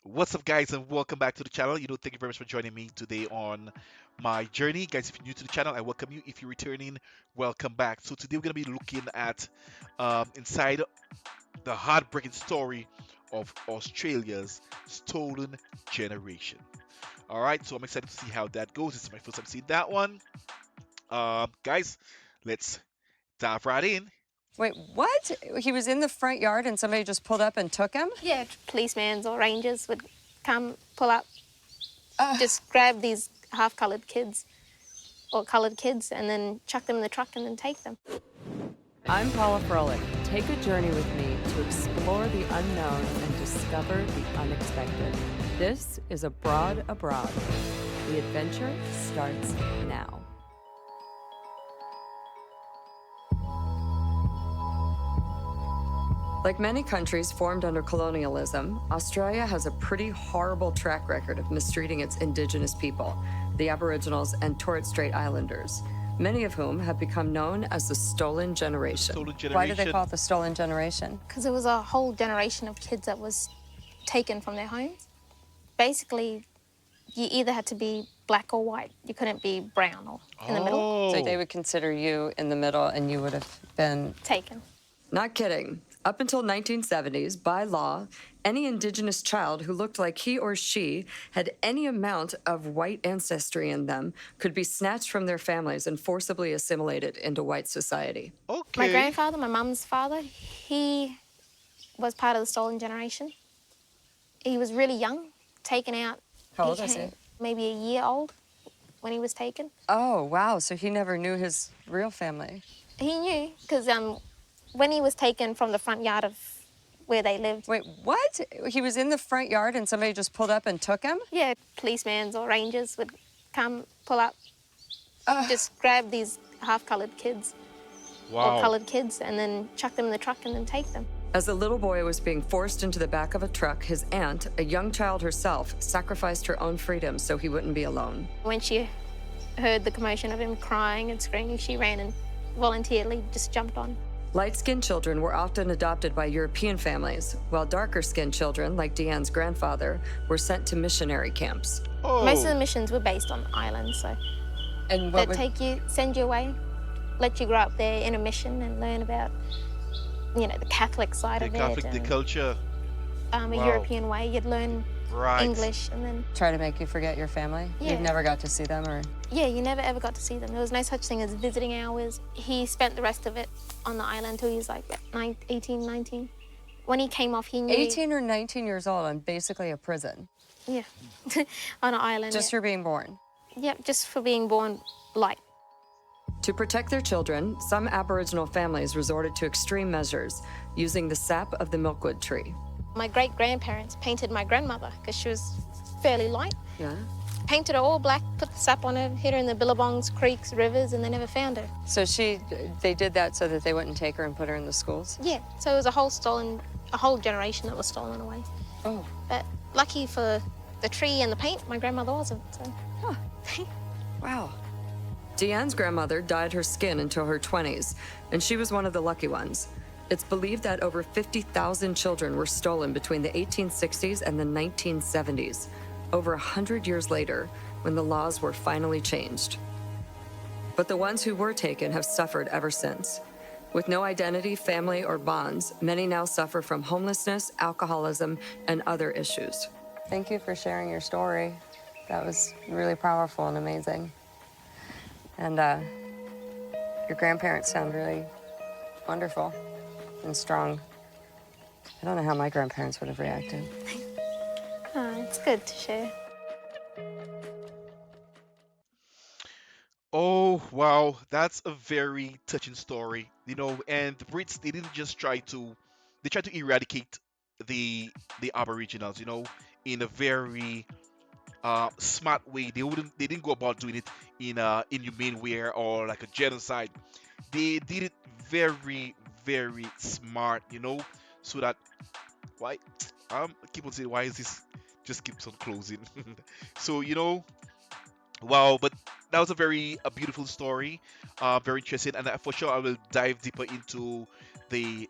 What's up, guys, and welcome back to the channel. Thank you very much for joining me today on my journey. Guys, if you're new to the channel, I welcome you. If you're returning, welcome back. So today we're going to be looking at inside the heartbreaking story of Australia's stolen generation. All right, so I'm excited to see how that goes. This is my first time seeing that one. Guys, let's dive right in. Wait, what? He was in the front yard and somebody just pulled up and took him? Yeah, policemen or rangers would come, pull up, just grab these half-coloured kids or coloured kids and then chuck them in the truck and then take them. I'm Paula Froelich. Take a journey with me to explore the unknown and discover the unexpected. This is Abroad. The adventure starts now. Like many countries formed under colonialism, Australia has a pretty horrible track record of mistreating its Indigenous people, the Aboriginals and Torres Strait Islanders, many of whom have become known as the Stolen Generation. Stolen Why do they generation. call it the Stolen Generation? Because there was a whole generation of kids that was taken from their homes. Basically, you either had to be black or white. You couldn't be brown or in the middle. Oh, So they would consider you in the middle and you would have been... Taken. Not kidding. Up until 1970s, by law, any Indigenous child who looked like he or she had any amount of white ancestry in them could be snatched from their families and forcibly assimilated into white society. okay. My grandfather, my mum's father, he was part of the stolen generation. He was really young, taken out. How old was he? Maybe a year old when he was taken. Oh, wow. So he never knew his real family. He knew because when he was taken from the front yard of where they lived, Wait, what? He was in the front yard and somebody just pulled up and took him? yeah, policemen or rangers would come, pull up, just grab these half-coloured kids or Wow. coloured kids and then chuck them in the truck and then take them. As the little boy was being forced into the back of a truck, his aunt, a young child herself, sacrificed her own freedom so he wouldn't be alone. When she heard the commotion of him crying and screaming, she ran and voluntarily just jumped on. Light-skinned children were often adopted by European families, while darker-skinned children, like Deanne's grandfather, were sent to missionary camps. Oh. Most of the missions were based on islands, so And they'd take you, send you away, let you grow up there in a mission and learn about, the Catholic side the of Catholic, it. the And, culture. a Wow. European way. You'd learn Right. English and then, try to make you forget your family? Yeah. You've never got to see them, or? yeah, you never ever got to see them. There was no such thing as visiting hours. He spent the rest of it on the island till he was like 18, 19. When he came off, he knew... 18 or 19 years old and basically a prison, Yeah, on an island. just yeah. for being born. Yep, just for being born light. To protect their children, some Aboriginal families resorted to extreme measures, using the sap of the milkwood tree. My great-grandparents painted my grandmother because she was fairly light. Yeah? Painted her all black, put the sap on her, hid her in the billabongs, creeks, rivers, and they never found her. So they did that so that they wouldn't take her and put her in the schools? Yeah, so it was a whole generation that was stolen away. Oh. But lucky for the tree and the paint, my grandmother wasn't, so... Wow. Deanne's grandmother dyed her skin until her 20s, and she was one of the lucky ones. It's believed that over 50,000 children were stolen between the 1860s and the 1970s, over 100 years later, when the laws were finally changed. But the ones who were taken have suffered ever since. With no identity, family, or bonds, many now suffer from homelessness, alcoholism, and other issues. Thank you for sharing your story. That was really powerful and amazing. And your grandparents sound really wonderful and strong. I don't know how my grandparents would have reacted. It's good to share. Oh, wow. That's a very touching story. And the Brits, they didn't just they tried to eradicate the Aboriginals, in a very smart way. They didn't go about doing it in a inhumane way or like a genocide. They did it very, very smart, so that why I keep on saying, why is this just keeps on closing? So wow, but that was a beautiful story, very interesting, and for sure I will dive deeper into the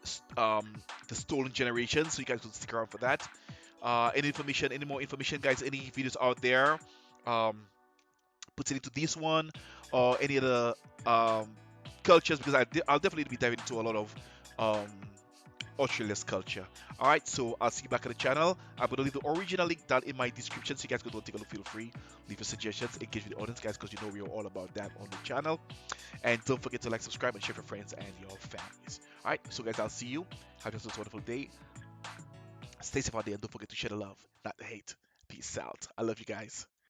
stolen generation, so you guys will stick around for that. Any information, any more information, guys, any videos out there, um, put it into this one or any other um, cultures, because I'll definitely be diving into a lot of um, Australia's culture. All right, so I'll see you back on the channel. I'm gonna leave the original link down in my description, so you guys go and take a look. Feel free, leave your suggestions, engage with the audience, guys, because you know we're all about that on the channel. And don't forget to like, subscribe, and share with your friends and your families. All right, so guys, I'll see you. Have yourselves a wonderful day. Stay safe out there, and don't forget to share the love, not the hate. Peace out. I love you guys.